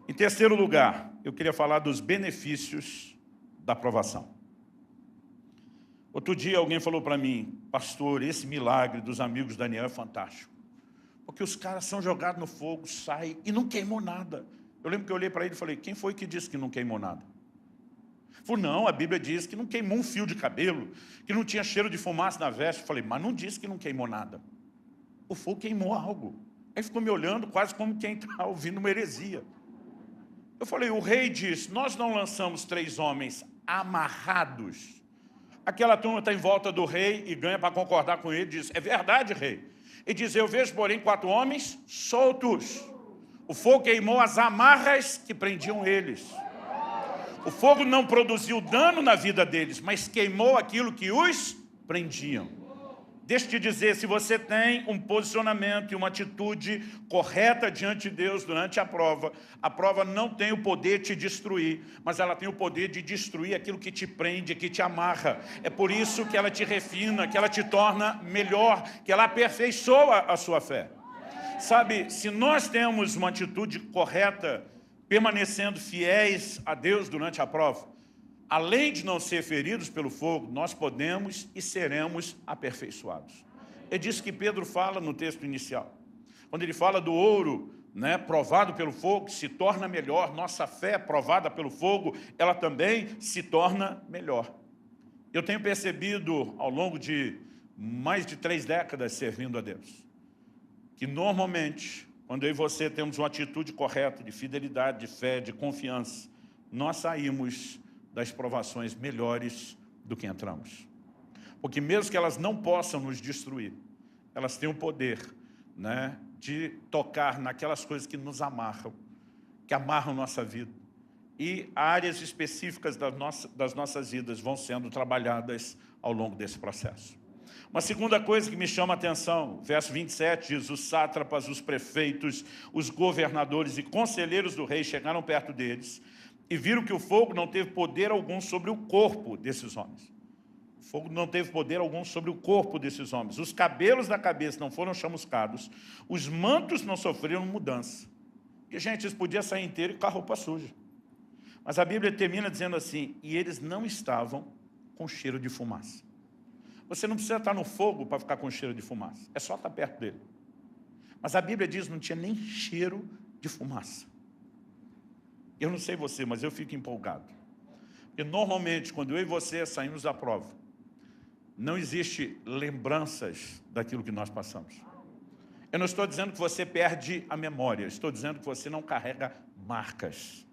Em terceiro lugar, eu queria falar dos benefícios da provação. Outro dia alguém falou para mim: pastor, esse milagre dos amigos de Daniel é fantástico. Porque os caras são jogados no fogo, saem e não queimou nada. Eu lembro que eu olhei para ele e falei: quem foi que disse que não queimou nada? Ele falou: não, a Bíblia diz que não queimou um fio de cabelo, que não tinha cheiro de fumaça na veste. Eu falei: mas não disse que não queimou nada. O fogo queimou algo. Aí ficou me olhando quase como quem está ouvindo uma heresia. Eu falei: o rei diz, nós não lançamos 3 homens amarrados. Aquela turma está em volta do rei e ganha para concordar com ele, diz: é verdade, rei. Ele diz: eu vejo, porém, 4 homens soltos. O fogo queimou as amarras que prendiam eles. O fogo não produziu dano na vida deles, mas queimou aquilo que os prendiam. Deixa eu te dizer, se você tem um posicionamento e uma atitude correta diante de Deus durante a prova não tem o poder de te destruir, mas ela tem o poder de destruir aquilo que te prende, que te amarra. É por isso que ela te refina, que ela te torna melhor, que ela aperfeiçoa a sua fé. Sabe, se nós temos uma atitude correta, permanecendo fiéis a Deus durante a prova, além de não ser feridos pelo fogo, nós podemos e seremos aperfeiçoados. É disso que Pedro fala no texto inicial. Quando ele fala do ouro, provado pelo fogo, se torna melhor. Nossa fé provada pelo fogo, ela também se torna melhor. Eu tenho percebido, ao longo de mais de 3 décadas servindo a Deus, que normalmente, quando eu e você temos uma atitude correta, de fidelidade, de fé, de confiança, nós saímos das provações melhores do que entramos. Porque mesmo que elas não possam nos destruir, elas têm o poder, de tocar naquelas coisas que nos amarram, que amarram nossa vida. E áreas específicas das nossas vidas vão sendo trabalhadas ao longo desse processo. Uma segunda coisa que me chama a atenção, verso 27 diz: os sátrapas, os prefeitos, os governadores e conselheiros do rei chegaram perto deles e viram que o fogo não teve poder algum sobre o corpo desses homens. O fogo não teve poder algum sobre o corpo desses homens. Os cabelos da cabeça não foram chamuscados, os mantos não sofreram mudança. E, gente, eles podiam sair inteiro e com a roupa suja. Mas a Bíblia termina dizendo assim: e eles não estavam com cheiro de fumaça. Você não precisa estar no fogo para ficar com cheiro de fumaça. É só estar perto dele. Mas a Bíblia diz que não tinha nem cheiro de fumaça. Eu não sei você, mas eu fico empolgado. Porque normalmente, quando eu e você saímos da prova, não existe lembranças daquilo que nós passamos. Eu não estou dizendo que você perde a memória, estou dizendo que você não carrega marcas.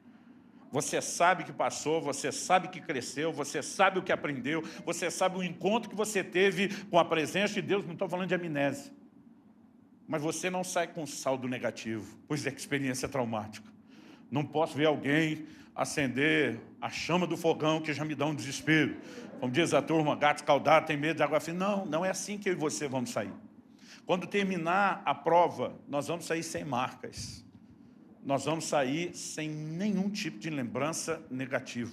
Você sabe que passou, você sabe que cresceu, você sabe o que aprendeu, você sabe o encontro que você teve com a presença de Deus. Não estou falando de amnésia. Mas você não sai com saldo negativo, pois é que experiência traumática. Não posso ver alguém acender a chama do fogão que já me dá um desespero. Como diz a turma, gato escaldado tem medo de água fria. Não, não é assim que eu e você vamos sair. Quando terminar a prova, nós vamos sair sem marcas. Nós vamos sair sem nenhum tipo de lembrança negativa.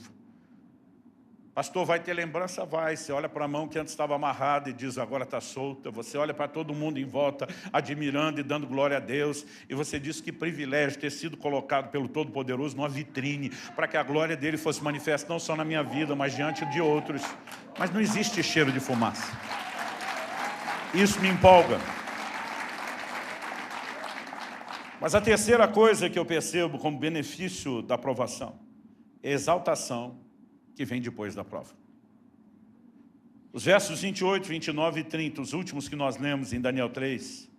Pastor, vai ter lembrança? Vai. Você olha para a mão que antes estava amarrada e diz, agora está solta. Você olha para todo mundo em volta, admirando e dando glória a Deus. E você diz que privilégio ter sido colocado pelo Todo-Poderoso numa vitrine, para que a glória dele fosse manifesta não só na minha vida, mas diante de outros. Mas não existe cheiro de fumaça. Isso me empolga. Mas a terceira coisa que eu percebo como benefício da provação é a exaltação que vem depois da prova. Os versos 28, 29 e 30, os últimos que nós lemos em Daniel 3,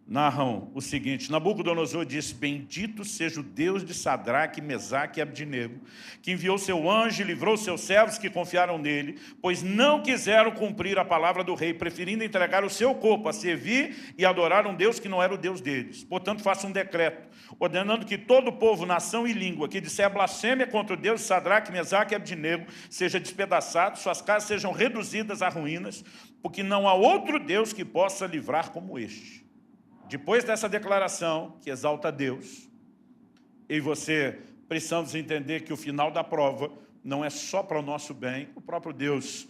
narram o seguinte: Nabucodonosor disse, bendito seja o Deus de Sadraque, Mesaque e Abdinego, que enviou seu anjo e livrou seus servos que confiaram nele, pois não quiseram cumprir a palavra do rei, preferindo entregar o seu corpo a servir e adorar um Deus que não era o Deus deles. Portanto, faça um decreto, ordenando que todo povo, nação e língua que disser blasfêmia contra o Deus de Sadraque, Mesaque e Abdinego seja despedaçado, suas casas sejam reduzidas a ruínas, porque não há outro Deus que possa livrar como este. Depois dessa declaração, que exalta a Deus, eu e você precisamos entender que o final da prova não é só para o nosso bem, o próprio Deus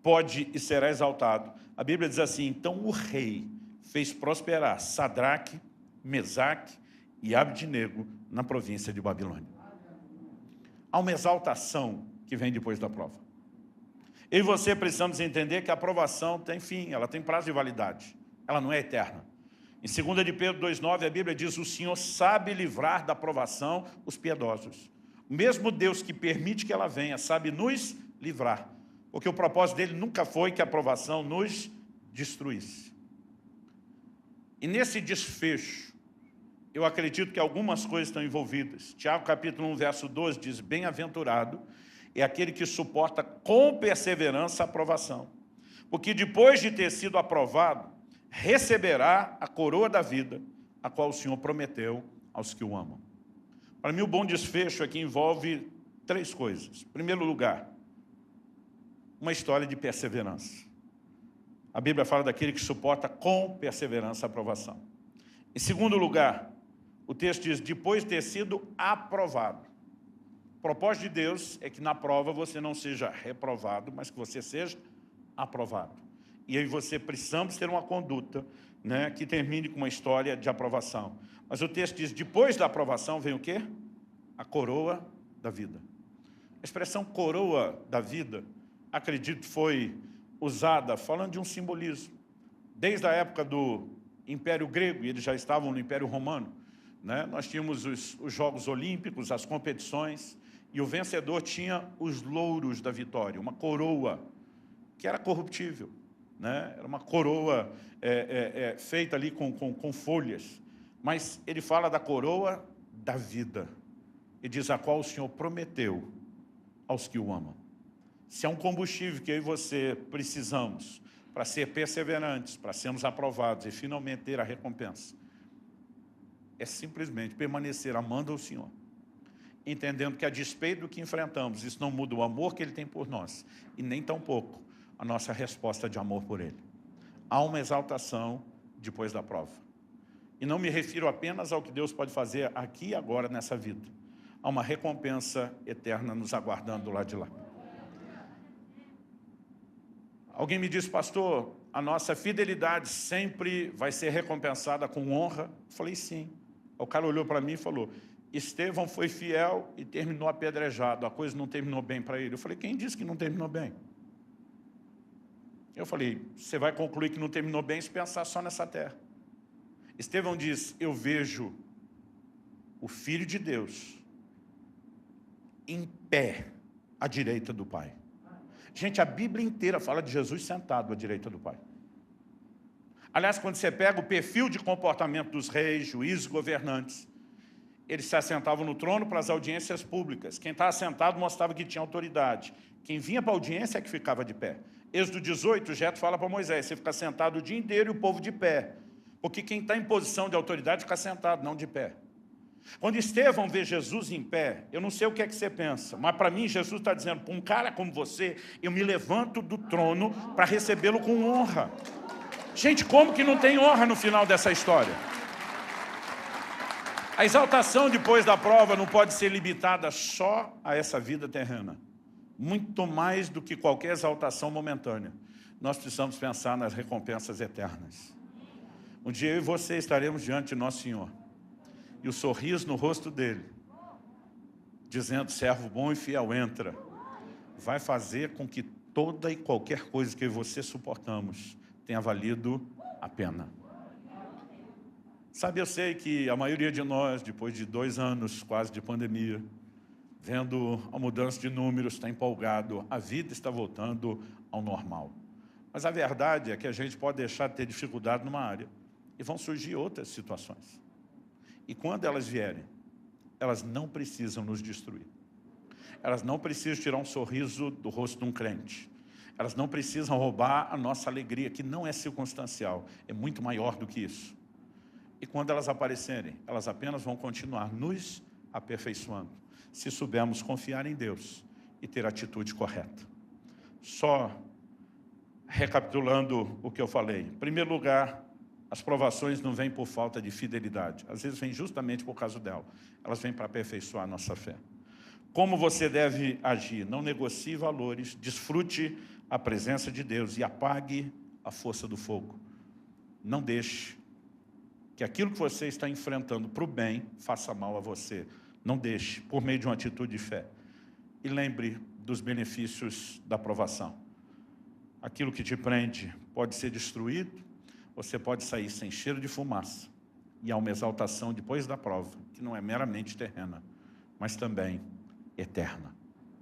pode e será exaltado. A Bíblia diz assim, então o rei fez prosperar Sadraque, Mesaque e Abednego na província de Babilônia. Há uma exaltação que vem depois da prova. Eu e você precisamos entender que a aprovação tem fim, ela tem prazo de validade, ela não é eterna. Em 2 de Pedro 2,9, a Bíblia diz: o Senhor sabe livrar da aprovação os piedosos. O mesmo Deus que permite que ela venha, sabe nos livrar, porque o propósito dele nunca foi que a aprovação nos destruísse. E nesse desfecho, eu acredito que algumas coisas estão envolvidas. Tiago capítulo 1, verso 12 diz: bem-aventurado é aquele que suporta com perseverança a aprovação, porque depois de ter sido aprovado, receberá a coroa da vida, a qual o Senhor prometeu aos que o amam. Para mim, o bom desfecho aqui envolve 3 coisas. Em primeiro lugar, uma história de perseverança. A Bíblia fala daquele que suporta com perseverança a aprovação. Em segundo lugar, o texto diz: depois de ter sido aprovado. O propósito de Deus é que na prova você não seja reprovado, mas que você seja aprovado. E aí você precisamos ter uma conduta, né, que termine com uma história de aprovação. Mas o texto diz: depois da aprovação vem o quê? A coroa da vida. A expressão coroa da vida, acredito, foi usada falando de um simbolismo. Desde a época do Império Grego, e eles já estavam no Império Romano, né, nós tínhamos os Jogos Olímpicos, as competições, e o vencedor tinha os louros da vitória, uma coroa que era corruptível, né? Era uma coroa feita ali com folhas, mas ele fala da coroa da vida, e diz: a qual o Senhor prometeu aos que o amam. Se é um combustível que eu e você precisamos para ser perseverantes, para sermos aprovados e finalmente ter a recompensa, é simplesmente permanecer amando ao Senhor, entendendo que a despeito do que enfrentamos, isso não muda o amor que Ele tem por nós, e nem tampouco a nossa resposta de amor por Ele. Há uma exaltação depois da prova. E não me refiro apenas ao que Deus pode fazer aqui e agora nessa vida. Há uma recompensa eterna nos aguardando do lado de lá. Alguém me disse: pastor, a nossa fidelidade sempre vai ser recompensada com honra? Eu falei: sim. O cara olhou para mim e falou: Estevão foi fiel e terminou apedrejado, a coisa não terminou bem para ele. Eu falei: quem disse que não terminou bem? Eu falei: você vai concluir que não terminou bem se pensar só nessa terra. Estevão diz: eu vejo o Filho de Deus em pé à direita do Pai. Gente, a Bíblia inteira fala de Jesus sentado à direita do Pai. Aliás, quando você pega o perfil de comportamento dos reis, juízes, governantes, eles se assentavam no trono para as audiências públicas. Quem estava sentado mostrava que tinha autoridade. Quem vinha para a audiência é que ficava de pé. Êxodo 18, Jetro fala para Moisés: você fica sentado o dia inteiro e o povo de pé. Porque quem está em posição de autoridade fica sentado, não de pé. Quando Estevão vê Jesus em pé, eu não sei o que é que você pensa, mas para mim Jesus está dizendo: para um cara como você, eu me levanto do trono para recebê-lo com honra. Gente, como que não tem honra no final dessa história? A exaltação depois da prova não pode ser limitada só a essa vida terrena. Muito mais do que qualquer exaltação momentânea, nós precisamos pensar nas recompensas eternas. Um dia eu e você estaremos diante de Nosso Senhor, e o sorriso no rosto dele, dizendo: servo bom e fiel, entra, vai fazer com que toda e qualquer coisa que você suportamos tenha valido a pena. Sabe, eu sei que a maioria de nós, depois de 2 anos quase de pandemia, vendo a mudança de números, está empolgado, a vida está voltando ao normal. Mas a verdade é que a gente pode deixar de ter dificuldade numa área, e vão surgir outras situações. E quando elas vierem, elas não precisam nos destruir. Elas não precisam tirar um sorriso do rosto de um crente. Elas não precisam roubar a nossa alegria, que não é circunstancial, é muito maior do que isso. E quando elas aparecerem, elas apenas vão continuar nos aperfeiçoando, se soubermos confiar em Deus e ter a atitude correta. Só recapitulando o que eu falei. Em primeiro lugar, as provações não vêm por falta de fidelidade. Às vezes vêm justamente por causa dela. Elas vêm para aperfeiçoar a nossa fé. Como você deve agir? Não negocie valores, desfrute a presença de Deus e apague a força do fogo. Não deixe que aquilo que você está enfrentando para o bem, faça mal a você. Não deixe, por meio de uma atitude de fé. E lembre dos benefícios da provação. Aquilo que te prende pode ser destruído, você pode sair sem cheiro de fumaça. E há uma exaltação depois da prova, que não é meramente terrena, mas também eterna.